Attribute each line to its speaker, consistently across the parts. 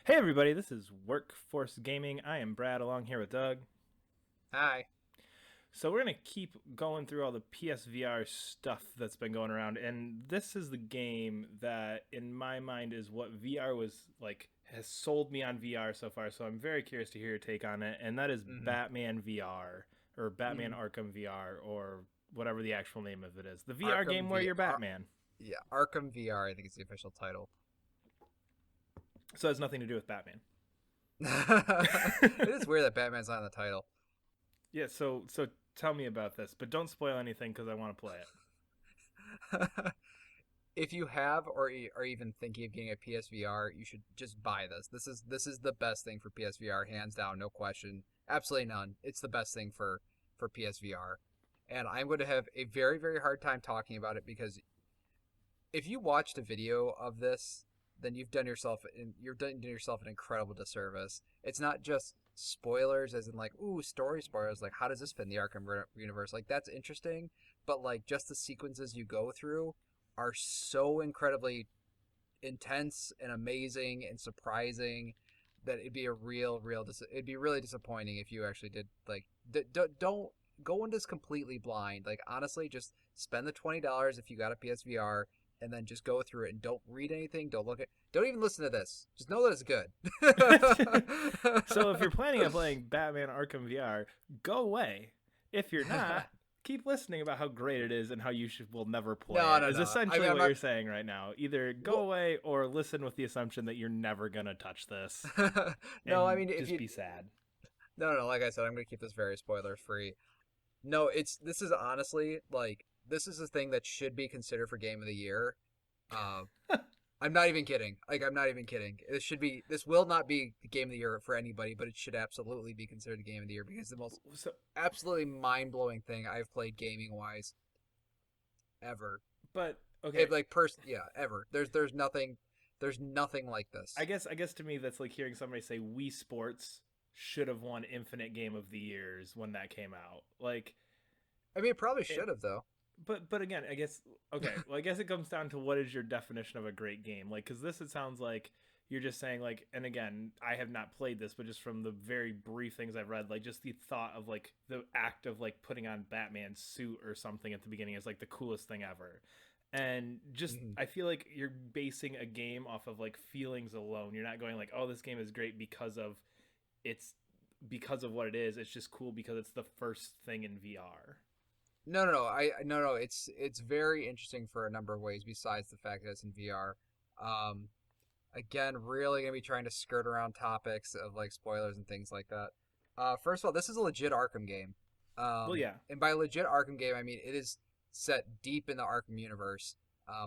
Speaker 1: Hey everybody, this is Workforce Gaming. I am Brad along here with Doug.
Speaker 2: Hi.
Speaker 1: So we're going to keep going through all the PSVR stuff that's been going around, and this is the game that in my mind is what VR was like, has sold me on VR so far. So I'm very curious to hear your take on it, and that is
Speaker 2: hmm
Speaker 1: Batman VR or Batman
Speaker 2: hmm
Speaker 1: Arkham VR or whatever the actual name of it is. The VR
Speaker 2: Arkham
Speaker 1: game where
Speaker 2: V
Speaker 1: you're Batman.
Speaker 2: yeah, Arkham VR, I think is the official title.
Speaker 1: So it has nothing to do with Batman.
Speaker 2: It is weird that Batman's not in the title.
Speaker 1: Yeah, so tell me about this, but don't spoil anything because I want to play it.
Speaker 2: If you have or are even thinking of getting a PSVR, you should just buy this. This is the best thing for PSVR, hands down, no question. Absolutely none. It's the best thing for PSVR. And I'm going to have a very very hard time talking about it because if you watched a video of this, then you've done yourself an incredible disservice. It's not just spoilers, as in like, ooh, story spoilers. Like, how does this fit in the Arkham universe? Like, that's interesting, but like, just the sequences you go through are so incredibly intense and amazing and surprising that it'd be a it'd be really disappointing if you actually did like don't go into this completely blind. Like honestly, just spend the $20 if you got a PSVR and then just go through it and don't read anything, don't even listen to this. Just know that it's good.
Speaker 1: So if you're planning on playing Batman Arkham VR, go away. If you're not, keep listening about how great it is and how you will never play
Speaker 2: No,
Speaker 1: it.
Speaker 2: no,
Speaker 1: Is
Speaker 2: no. I mean,
Speaker 1: essentially
Speaker 2: I'm
Speaker 1: what
Speaker 2: not.
Speaker 1: you're saying right now. Either go
Speaker 2: Well,
Speaker 1: away or listen with the assumption that you're never gonna touch this
Speaker 2: no, I
Speaker 1: and
Speaker 2: mean, if
Speaker 1: just
Speaker 2: you
Speaker 1: be sad.
Speaker 2: no, no, no. Like I said, I'm gonna keep this very spoiler free. No, this is honestly like this is a thing that should be considered for game of the year. Uh, I'm not even kidding. Like I'm not even kidding. This will not be the game of the year for anybody, but it should absolutely be considered the game of the year because the most
Speaker 1: So,
Speaker 2: absolutely mind blowing thing I've played gaming wise ever.
Speaker 1: but okay,
Speaker 2: It like yeah, ever. There's nothing like this.
Speaker 1: I guess to me that's like hearing somebody say Wii Sports should have won Infinite Game of the Years when that came out. Like
Speaker 2: I mean, it probably
Speaker 1: it,
Speaker 2: should have though.
Speaker 1: but again, I guess okay. Well, I guess it comes down to what is your definition of a great game? Like, because this it sounds like you're just saying like, and again, I have not played this, but just from the very brief things I've read, like just the thought of like the act of like putting on Batman's suit or something at the beginning is like the coolest thing ever. And just
Speaker 2: hmm
Speaker 1: I feel like you're basing a game off of like feelings alone. You're not going like, oh, this game is great it's because of what it is. It's just cool because it's the first thing in VR.
Speaker 2: No, no, no. No, no. It's very interesting for a number of ways besides the fact that it's in VR. Um, Again, really gonna be trying to skirt around topics of like spoilers and things like that. First of all, this is a legit Arkham game.
Speaker 1: Well, yeah,
Speaker 2: And by legit Arkham game, I mean it is set deep in the Arkham universe,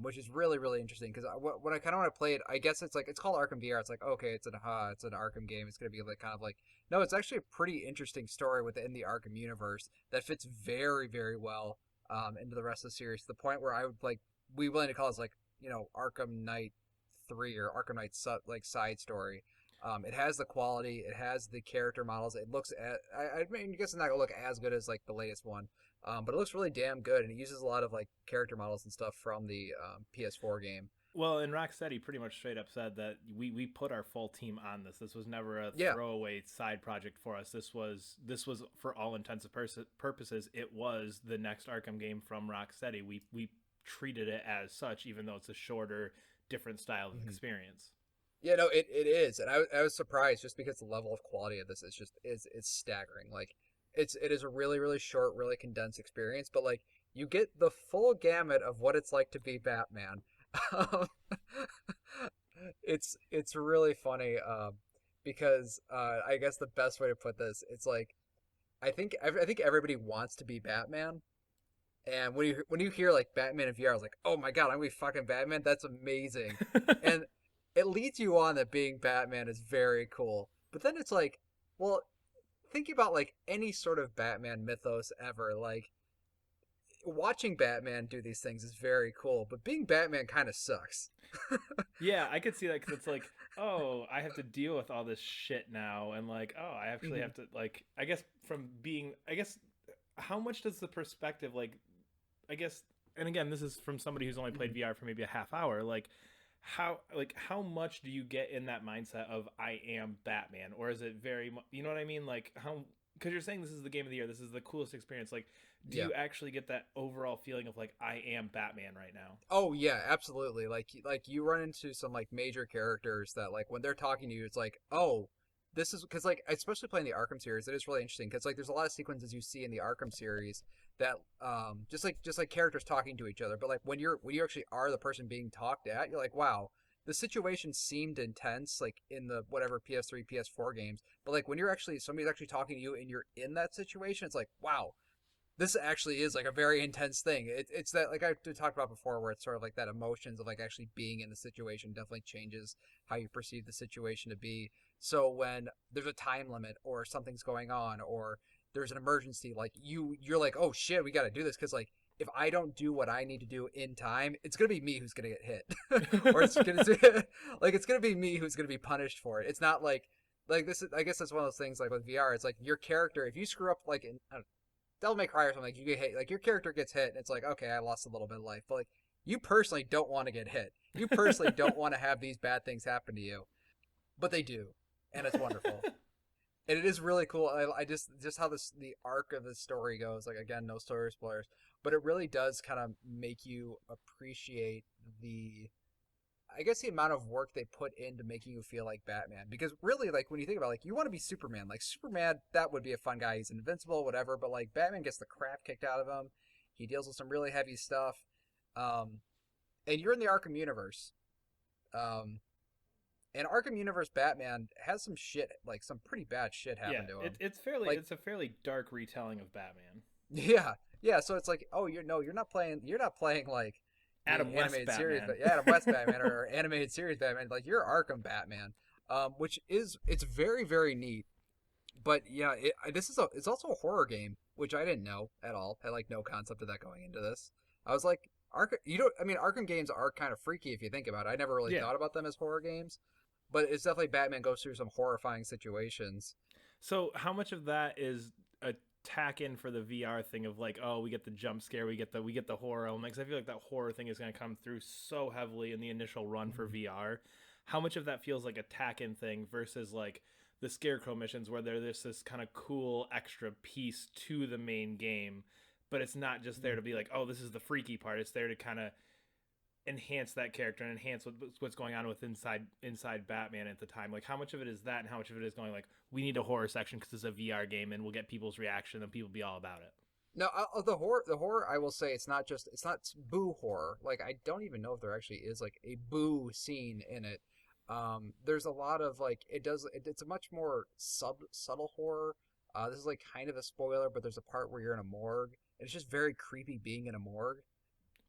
Speaker 2: which is really really interesting because what I kind of want to play it. I guess it's like it's called Arkham VR. It's like okay, it's an Arkham game. It's gonna be like kind of like no, it's actually a pretty interesting story within the Arkham universe that fits very very well into the rest of the series to the point where I would like be willing to call it like Arkham Knight 3 or Arkham Knight like side story. It has the quality, it has the character models. It looks at I mean, I guess it's not gonna look as good as like the latest one, but it looks really damn good, and it uses a lot of like character models and stuff from the PS4 game.
Speaker 1: well, and Rocksteady pretty much straight up said that we put our full team on this. This was never a
Speaker 2: Yeah.
Speaker 1: throwaway side project for us. This was for all intents and purposes. It was the next Arkham game from Rocksteady. We treated it as such, even though it's a shorter, different style of
Speaker 2: hmm
Speaker 1: experience.
Speaker 2: Yeah, no, it is, and I was surprised just because the level of quality of this is just is it's staggering. Like it is a really really short, really condensed experience, but like you get the full gamut of what it's like to be Batman. Um, it's really funny because I guess the best way to put this, it's like I think everybody wants to be Batman, and when you hear like Batman in VR, I was like, oh my god, I'm gonna be fucking Batman. That's amazing, and it leads you on that being Batman is very cool. But then it's like, well, think about like any sort of Batman mythos ever. Like watching Batman do these things is very cool, but being Batman kind of sucks.
Speaker 1: Yeah, I could see that because it's like, oh, I have to deal with all this shit now, and like, oh, I actually
Speaker 2: hmm
Speaker 1: have to like, I guess from being, I guess, how much does the perspective like, I guess, and again, this is from somebody who's only played
Speaker 2: hmm
Speaker 1: VR for maybe a half hour, like. how much do you get in that mindset of I am Batman, or is it very you know what I mean, like how, because you're saying this is the game of the year, this is the coolest experience, like do
Speaker 2: Yeah.
Speaker 1: you actually get that overall feeling of like I am Batman right now?
Speaker 2: Oh yeah, absolutely. Like you run into some like major characters that like when they're talking to you, it's like, oh, this is because like especially playing the Arkham series, it is really interesting because like there's a lot of sequences you see in the Arkham series that just like characters talking to each other, but like when you actually are the person being talked at, you're like, wow, the situation seemed intense like in the whatever PS3, PS4 games, but like when you're actually somebody's actually talking to you and you're in that situation, it's like, wow, this actually is like a very intense thing. It's that like I talked about before, where it's sort of like that emotions of like actually being in the situation definitely changes how you perceive the situation to be. So when there's a time limit or something's going on or there's an emergency, like you're like, oh shit, we got to do this because like if I don't do what I need to do in time, it's gonna be me who's gonna get hit, or it's gonna like it's gonna be me who's gonna be punished for it. It's not like this is, I guess that's one of those things like with VR. It's like your character, if you screw up like in Devil May Cry or something, like you get hit, like your character gets hit, and it's like, okay, I lost a little bit of life, but like you personally don't want to get hit. You personally don't want to have these bad things happen to you, but they do, and it's wonderful, and it is really cool. I just how this the arc of the story goes. Like again, no story spoilers, but it really does kind of make you appreciate the I guess the amount of work they put into making you feel like Batman. Because really, like when you think about it, like you want to be Superman. Like Superman, that would be a fun guy. He's invincible, whatever. But like Batman gets the crap kicked out of him. He deals with some really heavy stuff. Um, and you're in the Arkham universe. Um, and Arkham universe Batman has some shit, like some pretty bad shit
Speaker 1: Yeah,
Speaker 2: happen to him. Like
Speaker 1: it's a fairly dark retelling of Batman.
Speaker 2: yeah, yeah. So it's like, oh, you're not playing like the
Speaker 1: Adam West
Speaker 2: animated series,
Speaker 1: Batman.
Speaker 2: but yeah, Adam West Batman or animated series Batman. Like you're Arkham Batman, which is it's very very neat. But yeah, this is it's also a horror game, which I didn't know at all. I had like no concept of that going into this. I was like, Arkham, you don't. I mean, Arkham games are kind of freaky if you think about it. I never really
Speaker 1: Yeah.
Speaker 2: thought about them as horror games, but it's definitely Batman goes through some horrifying situations.
Speaker 1: So how much of that is a tack in for the VR thing of like, oh, we get the jump scare, we get the horror element? Because I feel like that horror thing is going to come through so heavily in the initial run for VR. How much of that feels like a tack in thing versus like the Scarecrow missions where there's this kind of cool extra piece to the main game, but it's not just there to be like, oh, this is the freaky part. It's there to kind of enhance that character and enhance what's going on with inside Batman at the time. Like how much of it is that, and how much of it is going like we need a horror section because it's a VR game and we'll get people's reaction and people be all about it.
Speaker 2: No, the horror, I will say it's not boo horror. Like I don't even know if there actually is like a boo scene in it. There's a lot of like it's a much more subtle horror. This is like kind of a spoiler, but there's a part where you're in a morgue. And it's just very creepy being in a morgue.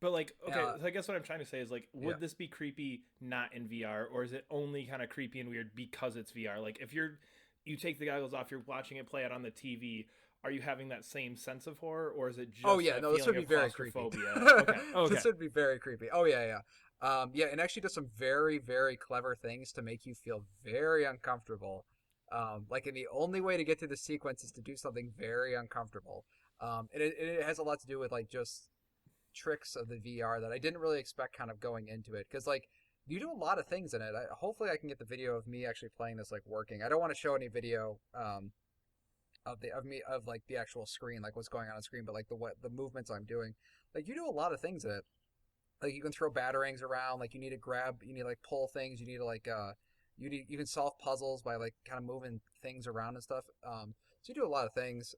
Speaker 1: But like, okay, so I guess what I'm trying to say is like,
Speaker 2: Yeah.
Speaker 1: would this be creepy not in VR, or is it only kind of creepy and weird because it's VR? Like, if you take the goggles off, you're watching it play out on the TV. Are you having that same sense of horror, or is it just
Speaker 2: Oh yeah,
Speaker 1: that
Speaker 2: no, this would
Speaker 1: feeling
Speaker 2: be
Speaker 1: of
Speaker 2: very creepy.
Speaker 1: claustrophobia? Okay, okay.
Speaker 2: This would be very creepy. Oh yeah, yeah. Yeah, and actually does some very, very clever things to make you feel very uncomfortable. Like, and the only way to get through the sequence is to do something very uncomfortable. And it has a lot to do with like just tricks of the VR that I didn't really expect kind of going into it, because like you do a lot of things in it. Hopefully I can get the video of me actually playing this like working. I don't want to show any video of me of like the actual screen, like what's going on screen, but like the movements I'm doing. Like you do a lot of things in it. Like you can throw batarangs around, like you need to like pull things, you need to like you can solve puzzles by like kind of moving things around and stuff. So you do a lot of things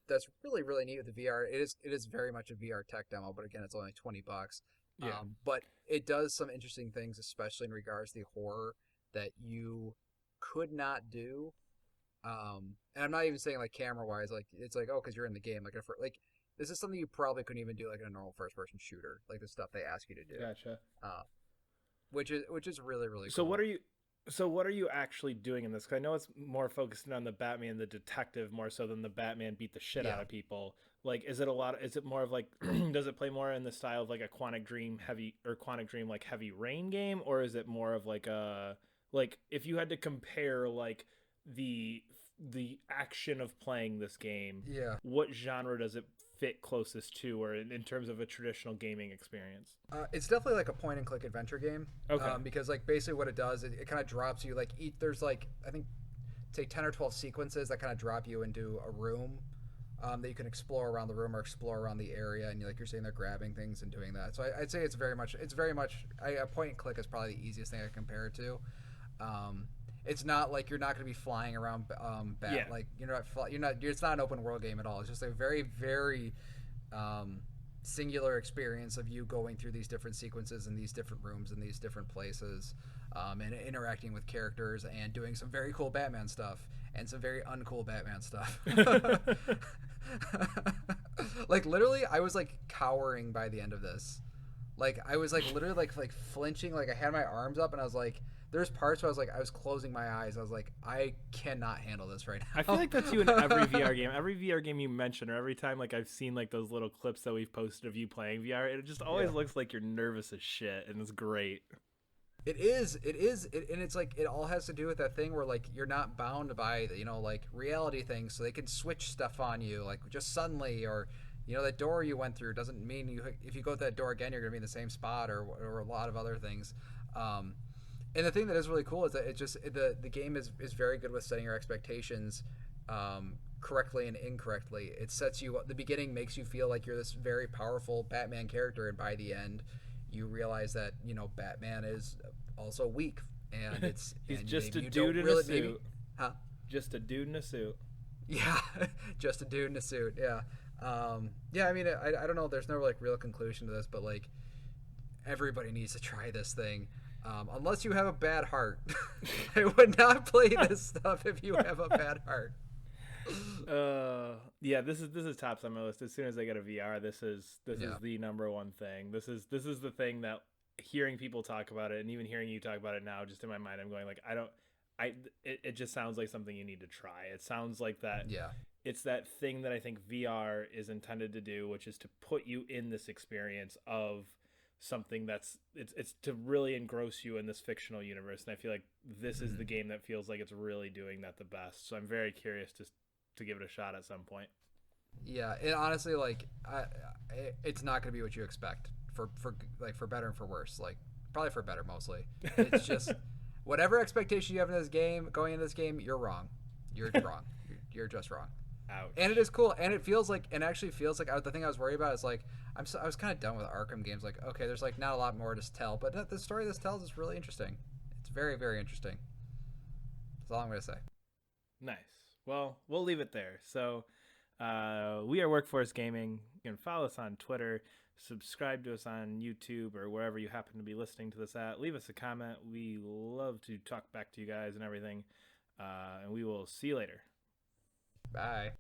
Speaker 2: that's really really neat with the VR. It is very much a VR tech demo, but again, it's only $20.
Speaker 1: Yeah.
Speaker 2: But it does some interesting things, especially in regards to the horror that you could not do. And I'm not even saying like camera wise, like it's like, oh, because you're in the game, like this is something you probably couldn't even do like in a normal first person shooter, like the stuff they ask you to do.
Speaker 1: Gotcha.
Speaker 2: Uh, which is really really
Speaker 1: So
Speaker 2: cool.
Speaker 1: what are you actually doing in this? Because I know it's more focused on the Batman, the detective, more so than the Batman beat the shit out
Speaker 2: Yeah.
Speaker 1: of people. Like, is it a lot? Is it more of like, does it play more in the style of like a Quantic Dream heavy or Quantic Dream like Heavy Rain game, or is it more of like a like if you had to compare like the action of playing this game,
Speaker 2: Yeah.
Speaker 1: what genre does it fit closest to, or in terms of a traditional gaming experience?
Speaker 2: It's definitely like a point and click adventure game.
Speaker 1: Okay.
Speaker 2: Because like basically what it does, it kind of drops you like there's like I think say 10 or 12 sequences that kind of drop you into a room that you can explore around the room or explore around the area, and you're sitting there grabbing things and doing that. So I'd say it's very much a point and click is probably the easiest thing I compare it to. It's not like you're not going to be flying around
Speaker 1: Yeah.
Speaker 2: like it's not an open world game at all. It's just a very very singular experience of you going through these different sequences in these different rooms in these different places, and interacting with characters and doing some very cool Batman stuff and some very uncool Batman stuff. Like literally, I was like cowering by the end of this. Like I was like literally like flinching. Like I had my arms up and I was like, there's parts where I was closing my eyes. I was like, I cannot handle this right now.
Speaker 1: I feel like that's you in every VR game. Every VR game you mention, or every time like I've seen like those little clips that we've posted of you playing VR, it just always looks like you're nervous as shit, and it's great.
Speaker 2: It is, and it's like it all has to do with that thing where like you're not bound by like reality things, so they can switch stuff on you like just suddenly, or that door you went through doesn't mean if you go to that door again you're gonna be in the same spot, or a lot of other things. And the thing that is really cool is that the game is very good with setting your expectations correctly and incorrectly. It sets you the beginning makes you feel like you're this very powerful Batman character, and by the end you realize that Batman is also weak, and it's
Speaker 1: he's
Speaker 2: and
Speaker 1: just a
Speaker 2: you
Speaker 1: dude
Speaker 2: don't
Speaker 1: in
Speaker 2: really,
Speaker 1: a suit.
Speaker 2: maybe, huh?
Speaker 1: Just a dude in a suit.
Speaker 2: Yeah, just a dude in a suit. Yeah, yeah. I mean, I don't know. There's no like real conclusion to this, but like everybody needs to try this thing. Unless you have a bad heart, I would not play this stuff if you have a bad heart.
Speaker 1: Yeah, this is tops on my list. As soon as I get a VR, this is the number one thing. This is the thing that, hearing people talk about it and even hearing you talk about it now, just in my mind, I'm going like, it just sounds like something you need to try. It sounds like that.
Speaker 2: Yeah.
Speaker 1: It's that thing that I think VR is intended to do, which is to put you in this experience of something that's it's to really engross you in this fictional universe, and I feel like this is the game that feels like it's really doing that the best. So I'm very curious to give it a shot at some point.
Speaker 2: Yeah, and honestly, like, it's not going to be what you expect for better and for worse. Like, probably for better mostly. It's just whatever expectation you have in this game, going into this game, you're wrong. You're wrong. You're just wrong.
Speaker 1: Ouch.
Speaker 2: And it is cool, and it actually feels like the thing I was worried about is like I was kind of done with Arkham games. Like, okay, there's like not a lot more to tell, but the story this tells is really interesting. It's very very interesting. That's all I'm going to say.
Speaker 1: Nice. Well, we'll leave it there. So, we are Workforce Gaming. You can follow us on Twitter, subscribe to us on YouTube or wherever you happen to be listening to this at. Leave us a comment. We love to talk back to you guys and everything. And we will see you later.
Speaker 2: Bye.